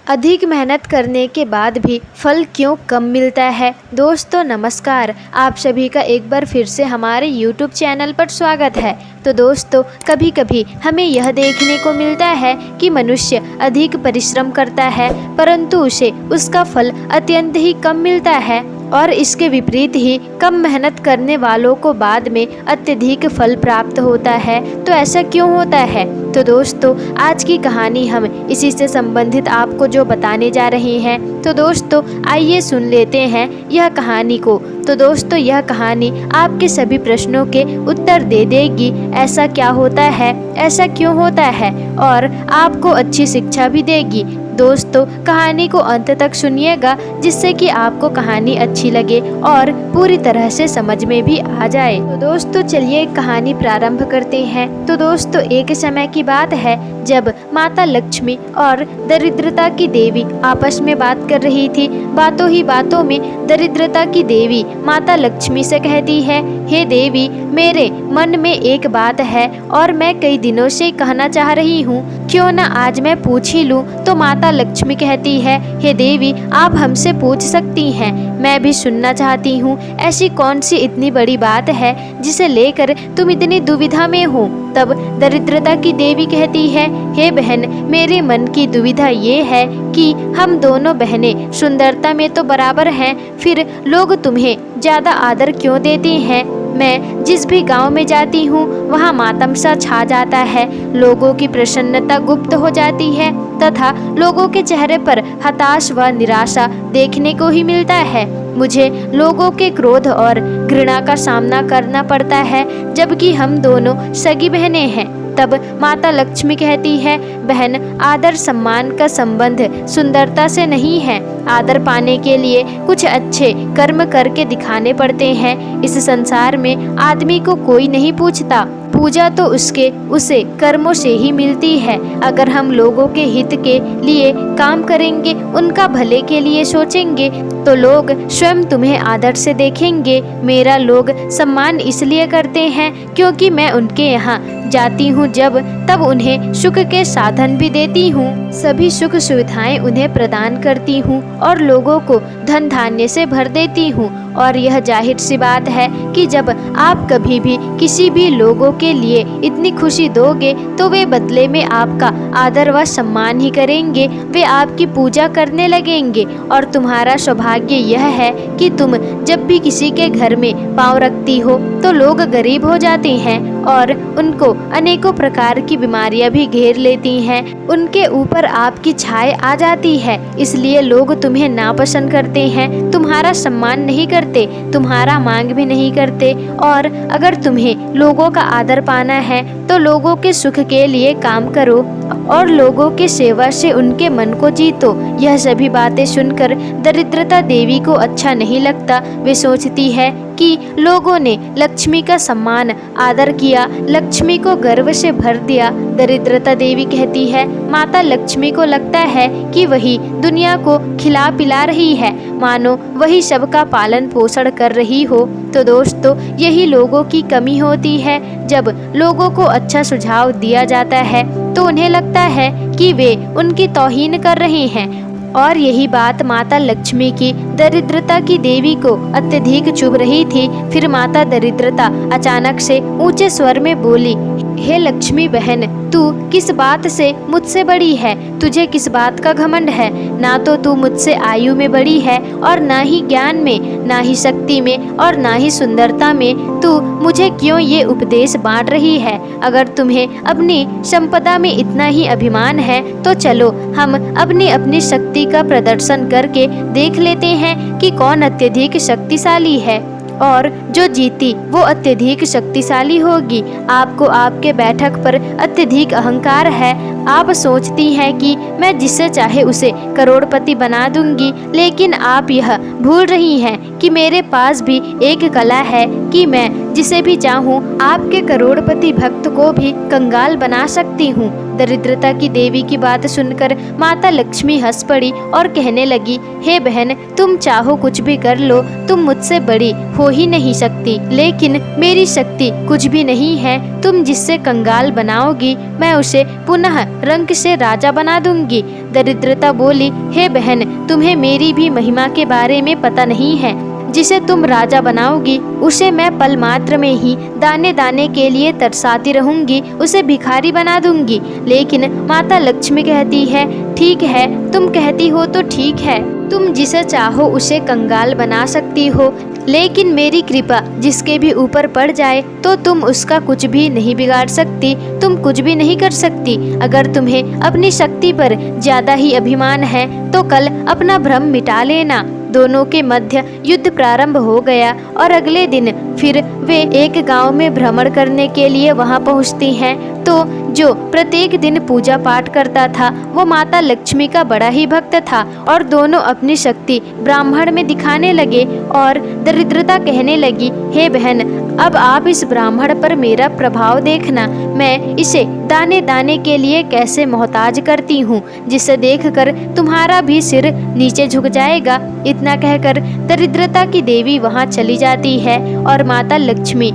अधिक मेहनत करने के बाद भी फल क्यों कम मिलता है। दोस्तों नमस्कार, आप सभी का एक बार फिर से हमारे YouTube चैनल पर स्वागत है। तो दोस्तों कभी कभी हमें यह देखने को मिलता है कि मनुष्य अधिक परिश्रम करता है परंतु उसे उसका फल अत्यंत ही कम मिलता है, और इसके विपरीत ही कम मेहनत करने वालों को बाद में अत्यधिक फल प्राप्त होता है। तो ऐसा क्यों होता है? तो दोस्तों आज की कहानी हम इसी से संबंधित आपको जो बताने जा रहे हैं। तो दोस्तों आइए सुन लेते हैं यह कहानी को। तो दोस्तों यह कहानी आपके सभी प्रश्नों के उत्तर दे देगी। ऐसा क्या होता है, ऐसा क्यों होता है, और आपको अच्छी शिक्षा भी देगी। दोस्तों कहानी को अंत तक सुनिएगा जिससे कि आपको कहानी अच्छी लगे और पूरी तरह से समझ में भी आ जाए। तो दोस्तों चलिए कहानी प्रारंभ करते हैं। तो दोस्तों एक समय की बात है जब माता लक्ष्मी और दरिद्रता की देवी आपस में बात कर रही थी। बातों ही बातों में दरिद्रता की देवी माता लक्ष्मी से कहती है, हे देवी, मेरे मन में एक बात है और मैं कई दिनों से कहना चाह रही हूँ, क्यों ना आज मैं पूछ ही लूँ। तो माता लक्ष्मी कहती है, हे देवी, आप हमसे पूछ सकती हैं, मैं भी सुनना चाहती हूँ। ऐसी कौन सी इतनी बड़ी बात है जिसे लेकर तुम इतनी दुविधा में हो। तब दरिद्रता की देवी कहती है, हे बहन, मेरे मन की दुविधा ये है कि हम दोनों बहनें सुंदरता में तो बराबर हैं, फिर लोग तुम्हें ज़्यादा आदर क्यों देते हैं। मैं जिस भी गांव में जाती हूँ वहाँ मातम सा छा जाता है, लोगों की प्रसन्नता गुप्त हो जाती है तथा लोगों के चेहरे पर हताश व निराशा देखने को ही मिलता है। मुझे लोगों के क्रोध और घृणा का सामना करना पड़ता है जबकि हम दोनों सगी बहनें हैं। तब माता लक्ष्मी कहती है, बहन, आदर सम्मान का संबंध सुंदरता से नहीं है। आदर पाने के लिए कुछ अच्छे कर्म करके दिखाने पड़ते हैं। इस संसार में आदमी को कोई नहीं पूछता, पूजा तो उसे कर्मों से ही मिलती है। अगर हम लोगों के हित के लिए काम करेंगे, उनका भले के लिए सोचेंगे, तो लोग स्वयं तुम्हें आदर से देखेंगे। मेरा लोग सम्मान इसलिए करते हैं क्योंकि मैं उनके यहाँ जाती हूँ जब तब उन्हें सुख के साधन भी देती हूँ, सभी सुख सुविधाएं उन्हें प्रदान करती हूँ और लोगों को धन धान्य से भर देती हूँ। और यह जाहिर सी बात है कि जब आप कभी भी किसी भी लोगों के लिए इतनी खुशी दोगे तो वे बदले में आपका आदर व सम्मान ही करेंगे, वे आपकी पूजा करने लगेंगे। और तुम्हारा सौभाग्य यह है कि तुम जब भी किसी के घर में पाँव रखती हो तो लोग गरीब हो जाते हैं और उनको अनेकों प्रकार की बीमारियां भी घेर लेती हैं, उनके ऊपर आपकी छाया आ जाती है। इसलिए लोग तुम्हें नापसंद करते हैं, तुम्हारा सम्मान नहीं करते, तुम्हारा मांग भी नहीं करते। और अगर तुम्हें लोगों का आदर पाना है तो लोगों के सुख के लिए काम करो और लोगों के सेवा से उनके मन को जीतो। यह सभी बातें सुनकर दरिद्रता देवी को अच्छा नहीं लगता। वे सोचती है कि लोगों ने लक्ष्मी का सम्मान आदर किया, लक्ष्मी को गर्व से भर दिया। दरिद्रता देवी कहती है, माता लक्ष्मी को लगता है कि वही दुनिया को खिला पिला रही है, मानो वही सबका पालन पोषण कर रही हो। तो दोस्तों यही लोगों की कमी होती है। जब लोगों को अच्छा सुझाव दिया जाता है तो उन्हें लगता है कि वे उनकी तौहीन कर रहे हैं। और यही बात माता लक्ष्मी की दरिद्रता की देवी को अत्यधिक चुभ रही थी। फिर माता दरिद्रता अचानक से ऊंचे स्वर में बोली, हे लक्ष्मी बहन, तू किस बात से मुझसे बड़ी है? तुझे किस बात का घमंड है? ना तो तू मुझसे आयु में बड़ी है और ना ही ज्ञान में, ना ही शक्ति में और ना ही सुंदरता में। तू मुझे क्यों ये उपदेश बांट रही है? अगर तुम्हें अपनी संपदा में इतना ही अभिमान है तो चलो हम अपनी अपनी शक्ति का प्रदर्शन करके देख लेते हैं कि कौन अत्यधिक शक्तिशाली है, और जो जीती वो अत्यधिक शक्तिशाली होगी। आपको आपके बैठक पर अत्यधिक अहंकार है। आप सोचती हैं कि मैं जिससे चाहे उसे करोड़पति बना दूंगी, लेकिन आप यह भूल रही हैं कि मेरे पास भी एक कला है कि मैं जिसे भी चाहूँ आपके करोड़पति भक्त को भी कंगाल बना सकती हूँ। दरिद्रता की देवी की बात सुनकर माता लक्ष्मी हंस पड़ी और कहने लगी, हे बहन, तुम चाहो कुछ भी कर लो, तुम मुझसे बड़ी हो ही नहीं सकती, लेकिन मेरी शक्ति कुछ भी नहीं है। तुम जिससे कंगाल बनाओगी मैं उसे पुनः रंक से राजा बना दूंगी। दरिद्रता बोली, हे बहन, तुम्हें मेरी भी महिमा के बारे में पता नहीं है। जिसे तुम राजा बनाओगी उसे मैं पल मात्र में ही दाने दाने के लिए तरसाती रहूंगी, उसे भिखारी बना दूंगी। लेकिन माता लक्ष्मी कहती है, ठीक है, तुम कहती हो तो ठीक है, तुम जिसे चाहो उसे कंगाल बना सकती हो, लेकिन मेरी कृपा जिसके भी ऊपर पड़ जाए तो तुम उसका कुछ भी नहीं बिगाड़ सकती, तुम कुछ भी नहीं कर सकती। अगर तुम्हें अपनी शक्ति पर ज्यादा ही अभिमान है तो कल अपना भ्रम मिटा लेना। दोनों के मध्य युद्ध प्रारंभ हो गया और अगले दिन फिर वे एक गांव में भ्रमण करने के लिए वहां पहुंचती हैं। तो जो प्रत्येक दिन पूजा पाठ करता था वो माता लक्ष्मी का बड़ा ही भक्त था और दोनों अपनी शक्ति ब्राह्मण में दिखाने लगे और दरिद्रता कहने लगी, हे बहन, अब आप इस ब्राह्मण पर मेरा प्रभाव देखना, मैं इसे दाने दाने के लिए कैसे मोहताज करती हूँ, जिसे देखकर तुम्हारा भी सिर नीचे झुक जाएगा। इतना कहकर दरिद्रता की देवी वहाँ चली जाती है और माता लक्ष्मी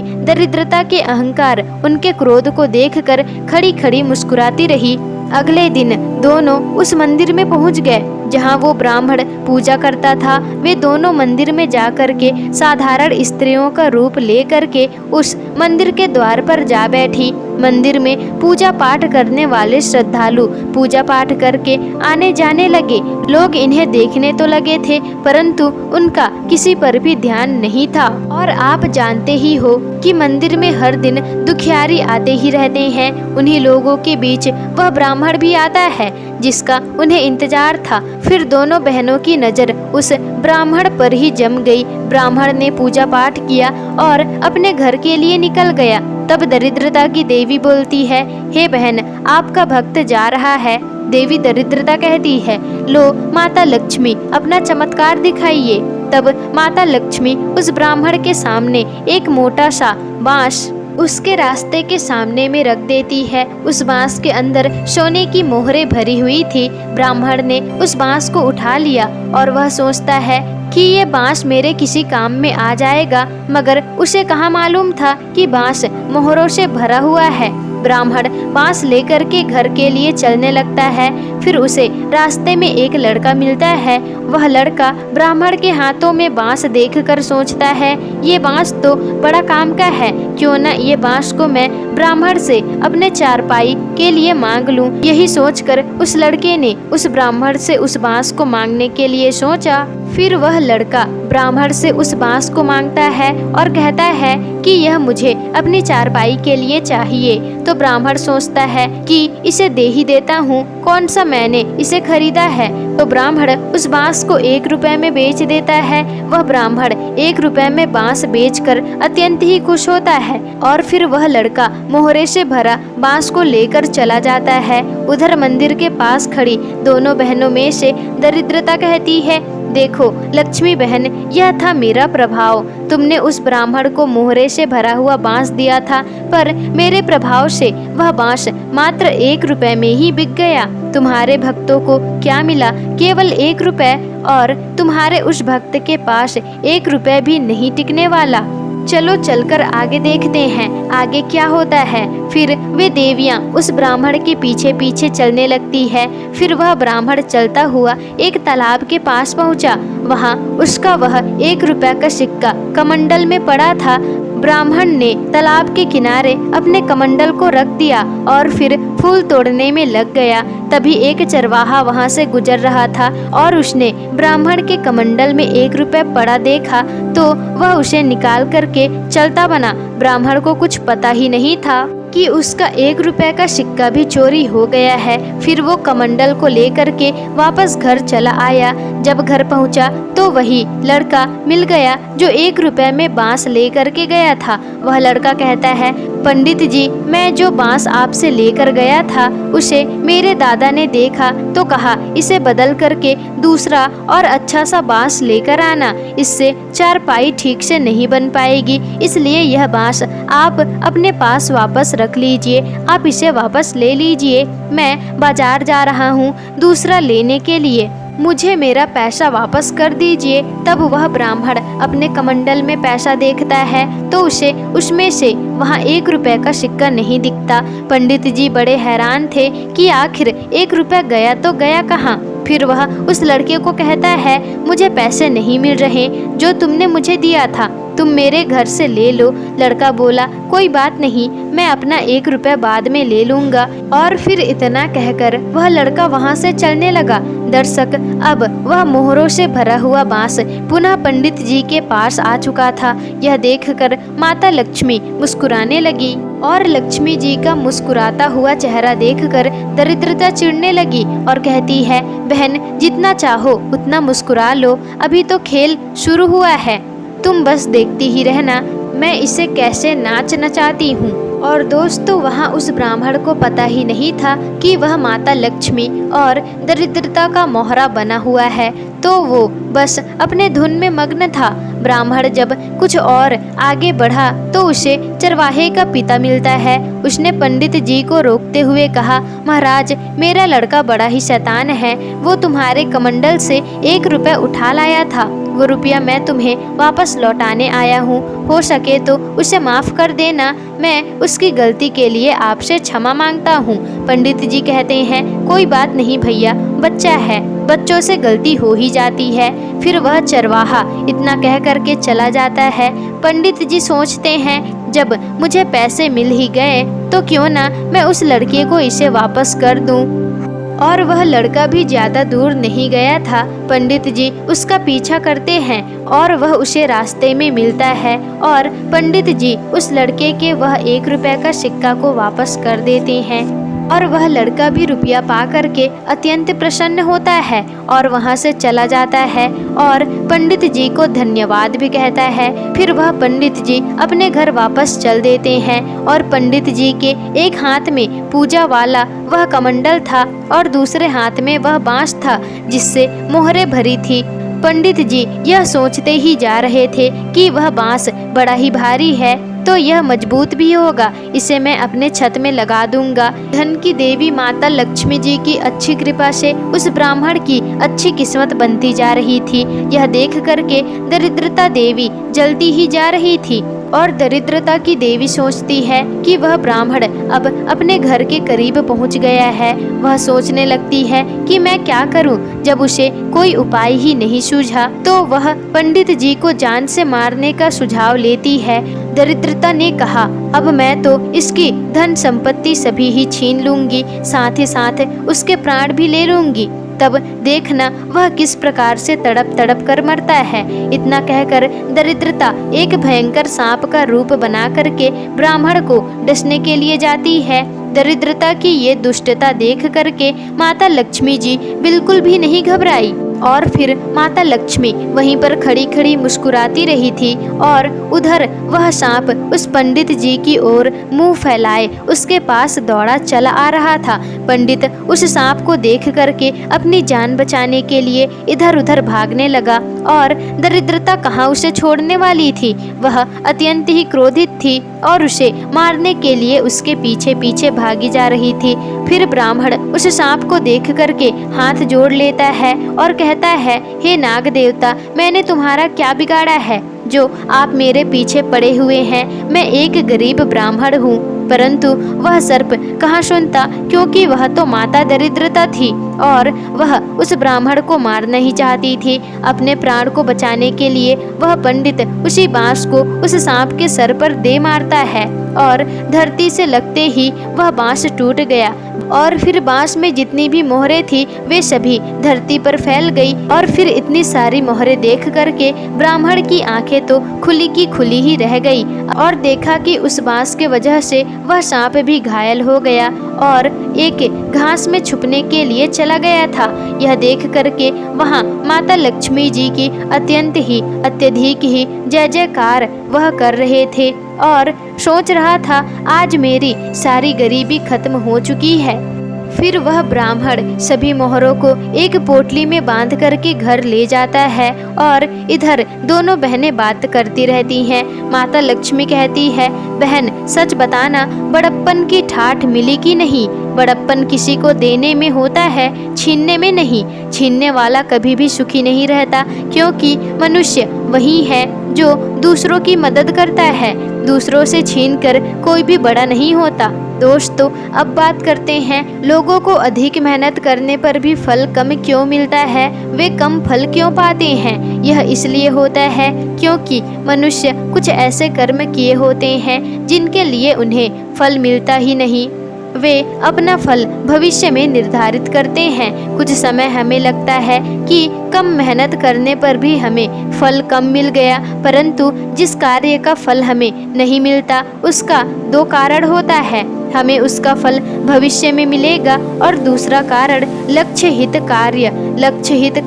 दरिद्रता के अहंकार, उनके क्रोध को देखकर खड़ी खड़ी मुस्कुराती रही। अगले दिन दोनों उस मंदिर में पहुंच गए जहां वो ब्राह्मण पूजा करता था। वे दोनों मंदिर में जाकर के साधारण स्त्रियों का रूप लेकर के उस मंदिर के द्वार पर जा बैठी। मंदिर में पूजा पाठ करने वाले श्रद्धालु पूजा पाठ करके आने जाने लगे। लोग इन्हें देखने तो लगे थे परंतु उनका किसी पर भी ध्यान नहीं था। और आप जानते ही हो कि मंदिर में हर दिन दुखियारी आते ही रहते हैं। उन्हीं लोगों के बीच वह ब्राह्मण भी आता है जिसका उन्हें इंतजार था। फिर दोनों बहनों की नजर उस ब्राह्मण पर ही जम गई। ब्राह्मण ने पूजा पाठ किया और अपने घर के लिए निकल गया। तब दरिद्रता की देवी बोलती है, हे बहन, आपका भक्त जा रहा है। देवी दरिद्रता कहती है, लो माता लक्ष्मी, अपना चमत्कार दिखाइए। तब माता लक्ष्मी उस ब्राह्मण के सामने एक मोटा सा बांस उसके रास्ते के सामने में रख देती है। उस बांस के अंदर सोने की मोहरें भरी हुई थी। ब्राह्मण ने उस बांस को उठा लिया और वह सोचता है कि ये बांस मेरे किसी काम में आ जाएगा, मगर उसे कहाँ मालूम था कि बांस मोहरों से भरा हुआ है। ब्राह्मण बांस लेकर के घर के लिए चलने लगता है। फिर उसे रास्ते में एक लड़का मिलता है। वह लड़का ब्राह्मण के हाथों में बांस देखकर सोचता है, ये बांस तो बड़ा काम का है, क्यों न ये बांस को मैं ब्राह्मण से अपने चारपाई के लिए मांग लूं। यही सोचकर उस लड़के ने उस ब्राह्मण से उस बांस को मांगने के लिए सोचा। फिर वह लड़का ब्राह्मण से उस बांस को मांगता है और कहता है कि यह मुझे अपनी चारपाई के लिए चाहिए। तो ब्राह्मण सोचता है कि इसे दे ही देता हूँ, कौन सा मैंने इसे खरीदा है। तो ब्राह्मण उस बांस को 1 रुपए में बेच देता है। वह ब्राह्मण 1 रुपए में बांस बेचकर अत्यंत ही खुश होता है और फिर वह लड़का मोहरे से भरा बांस को लेकर चला जाता है। उधर मंदिर के पास खड़ी दोनों बहनों में से दरिद्रता कहती है, देखो लक्ष्मी बहन, यह था मेरा प्रभाव। तुमने उस ब्राह्मण को मोहरे से भरा हुआ बांस दिया था, पर मेरे प्रभाव से वह बांस मात्र 1 रुपए में ही बिक गया। तुम्हारे भक्तों को क्या मिला? केवल 1 रुपए, और तुम्हारे उस भक्त के पास 1 रुपए भी नहीं टिकने वाला। चलो चलकर आगे देखते हैं आगे क्या होता है। फिर वे देवियां उस ब्राह्मण के पीछे पीछे चलने लगती है। फिर वह ब्राह्मण चलता हुआ एक तालाब के पास पहुंचा। वहां उसका वह 1 रुपए का सिक्का कमंडल में पड़ा था। ब्राह्मण ने तालाब के किनारे अपने कमंडल को रख दिया और फिर फूल तोड़ने में लग गया। तभी एक चरवाहा वहां से गुजर रहा था और उसने ब्राह्मण के कमंडल में 1 रुपए पड़ा देखा तो वह उसे निकाल करके चलता बना। ब्राह्मण को कुछ पता ही नहीं था कि उसका 1 रुपए का सिक्का भी चोरी हो गया है। फिर वो कमंडल को लेकर के वापस घर चला आया। जब घर पहुंचा तो वही लड़का मिल गया जो 1 रुपए में बांस लेकर के गया था। वह लड़का कहता है, पंडित जी, मैं जो बांस आपसे लेकर गया था उसे मेरे दादा ने देखा तो कहा इसे बदल करके दूसरा और अच्छा सा बांस लेकर आना, इससे चारपाई ठीक से नहीं बन पाएगी, इसलिए यह बांस आप अपने पास वापस रख लीजिए, आप इसे वापस ले लीजिए। मैं बाजार जा रहा हूँ दूसरा लेने के लिए। मुझे मेरा पैसा वापस कर दीजिए। तब वह ब्राह्मण अपने कमंडल में पैसा देखता है तो उसे उसमें से वहाँ 1 रुपए का सिक्का नहीं दिखता। पंडित जी बड़े हैरान थे कि आखिर 1 रुपया गया तो गया कहाँ। फिर वह उस लड़के को कहता है, मुझे पैसे नहीं मिल रहे जो तुमने मुझे दिया था, तुम मेरे घर से ले लो। लड़का बोला, कोई बात नहीं, मैं अपना 1 रुपया बाद में ले लूंगा। और फिर इतना कहकर वह लड़का वहाँ से चलने लगा। दर्शक, अब वह मोहरों से भरा हुआ बांस पुनः पंडित जी के पास आ चुका था। यह देखकर माता लक्ष्मी मुस्कुराने लगी और लक्ष्मी जी का मुस्कुराता हुआ चेहरा देखकर दरिद्रता चिढ़ने लगी और कहती है, बहन जितना चाहो उतना मुस्कुरा लो, अभी तो खेल शुरू हुआ है, तुम बस देखती ही रहना, मैं इसे कैसे नाच नचाती हूँ। और दोस्तों, वहाँ उस ब्राह्मण को पता ही नहीं था कि वह माता लक्ष्मी और दरिद्रता का मोहरा बना हुआ है, तो वो बस अपने धुन में मग्न था। ब्राह्मण जब कुछ और आगे बढ़ा तो उसे चरवाहे का पिता मिलता है। उसने पंडित जी को रोकते हुए कहा, महाराज मेरा लड़का बड़ा ही शैतान है, वो तुम्हारे कमंडल से 1 रुपया उठा लाया था, वो रुपया मैं तुम्हें वापस लौटाने आया हूँ, हो सके तो उसे माफ़ कर देना, मैं उसकी गलती के लिए आपसे क्षमा मांगता हूँ। पंडित जी कहते हैं, कोई बात नहीं भैया, बच्चा है, बच्चों से गलती हो ही जाती है। फिर वह चरवाहा इतना कह करके चला जाता है। पंडित जी सोचते हैं, जब मुझे पैसे मिल ही गए तो क्यों ना मैं उस लड़के को इसे वापस कर दूं। और वह लड़का भी ज्यादा दूर नहीं गया था। पंडित जी उसका पीछा करते हैं और वह उसे रास्ते में मिलता है और पंडित जी उस लड़के के वह 1 रुपए का सिक्का को वापस कर देते हैं और वह लड़का भी रुपया पा करके अत्यंत प्रसन्न होता है और वहाँ से चला जाता है और पंडित जी को धन्यवाद भी कहता है। फिर वह पंडित जी अपने घर वापस चल देते हैं और पंडित जी के एक हाथ में पूजा वाला वह कमंडल था और दूसरे हाथ में वह बांस था जिससे मोहरे भरी थी। पंडित जी यह सोचते ही जा रहे थे कि वह बांस बड़ा ही भारी है तो यह मजबूत भी होगा, इसे मैं अपने छत में लगा दूंगा। धन की देवी माता लक्ष्मी जी की अच्छी कृपा से उस ब्राह्मण की अच्छी किस्मत बनती जा रही थी। यह देख करके दरिद्रता देवी जलती ही जा रही थी और दरिद्रता की देवी सोचती है कि वह ब्राह्मण अब अपने घर के करीब पहुंच गया है। वह सोचने लगती है कि मैं क्या करूं। जब उसे कोई उपाय ही नहीं सूझा तो वह पंडित जी को जान से मारने का सुझाव लेती है। दरिद्रता ने कहा, अब मैं तो इसकी धन संपत्ति सभी ही छीन लूंगी, साथ ही साथ उसके प्राण भी ले लूंगी, तब देखना वह किस प्रकार से तड़प तड़प कर मरता है। इतना कहकर दरिद्रता एक भयंकर सांप का रूप बना करके ब्राह्मण को डसने के लिए जाती है। दरिद्रता की ये दुष्टता देख करके माता लक्ष्मी जी बिल्कुल भी नहीं घबराई और फिर माता लक्ष्मी वहीं पर खड़ी खड़ी मुस्कुराती रही थी और उधर वह सांप उस पंडित जी की ओर मुंह फैलाए उसके पास दौड़ा चला आ रहा था। पंडित उस सांप को देख करके अपनी जान बचाने के लिए इधर उधर भागने लगा और दरिद्रता कहाँ उसे छोड़ने वाली थी। वह अत्यंत ही क्रोधित थी और उसे मारने के लिए उसके पीछे पीछे भागी जा रही थी। फिर ब्राह्मण उस सांप को देख करके हाथ जोड़ लेता है और कहता है, हे नाग देवता, मैंने तुम्हारा क्या बिगाड़ा है जो आप मेरे पीछे पड़े हुए हैं। मैं एक गरीब ब्राह्मण हूँ। परंतु वह सर्प कहाँ सुनता, क्योंकि वह तो माता दरिद्रता थी और वह उस ब्राह्मण को मारना ही चाहती थी। अपने प्राण को बचाने के लिए वह पंडित उसी बांस को उस सांप के सर पर दे मारता है और धरती से लगते ही वह बांस टूट गया और फिर बांस में जितनी भी मोहरें थी वे सभी धरती पर फैल गई। और फिर इतनी सारी मोहरें देख करके ब्राह्मण की आंखें तो खुली की खुली ही रह गई और देखा कि उस बांस के वजह से वह सांप भी घायल हो गया और एक घास में छुपने के लिए चला गया था। यह देख करके वहाँ माता लक्ष्मी जी की अत्यधिक ही जय जयकार वह कर रहे थे और सोच रहा था, आज मेरी सारी गरीबी खत्म हो चुकी है। फिर वह ब्राह्मण सभी मोहरों को एक पोटली में बांध करके घर ले जाता है और इधर दोनों बहनें बात करती रहती हैं। माता लक्ष्मी कहती है, बहन सच बताना, बड़प्पन की ठाठ मिली कि नहीं? बड़प्पन किसी को देने में होता है, छीनने में नहीं। छीनने वाला कभी भी सुखी नहीं रहता, क्योंकि मनुष्य वही है जो दूसरों की मदद करता है। दूसरों से छीनकर कोई भी बड़ा नहीं होता। दोस्तों, अब बात करते हैं लोगों को अधिक मेहनत करने पर भी फल कम क्यों मिलता है, वे कम फल क्यों पाते हैं? यह इसलिए होता है क्योंकि मनुष्य कुछ ऐसे कर्म किए होते हैं जिनके लिए उन्हें फल मिलता ही नहीं। वे अपना फल भविष्य में निर्धारित करते हैं। कुछ समय हमें लगता है कि कम मेहनत करने पर भी हमें फल कम मिल गया, परंतु जिस कार्य का फल हमें नहीं मिलता उसका दो कारण होता है। हमें उसका फल भविष्य में मिलेगा और दूसरा कारण लक्ष्य हित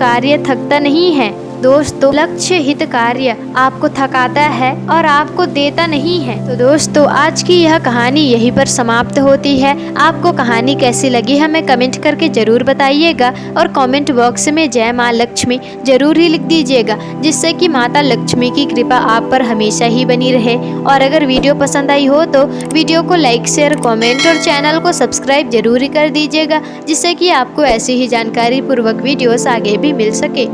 कार्य थकता नहीं है। दोस्तों, लक्ष्य हित कार्य आपको थकाता है और आपको देता नहीं है। तो दोस्तों, आज की यह कहानी यहीं पर समाप्त होती है। आपको कहानी कैसी लगी हमें कमेंट करके जरूर बताइएगा और कमेंट बॉक्स में जय माँ लक्ष्मी जरूर ही लिख दीजिएगा, जिससे कि माता लक्ष्मी की कृपा आप पर हमेशा ही बनी रहे। और अगर वीडियो पसंद आई हो तो वीडियो को लाइक, शेयर, कमेंट और चैनल को सब्सक्राइब जरूर ही कर दीजिएगा, जिससे कि आपको ऐसी ही जानकारी पूर्वक वीडियोस आगे भी मिल सके।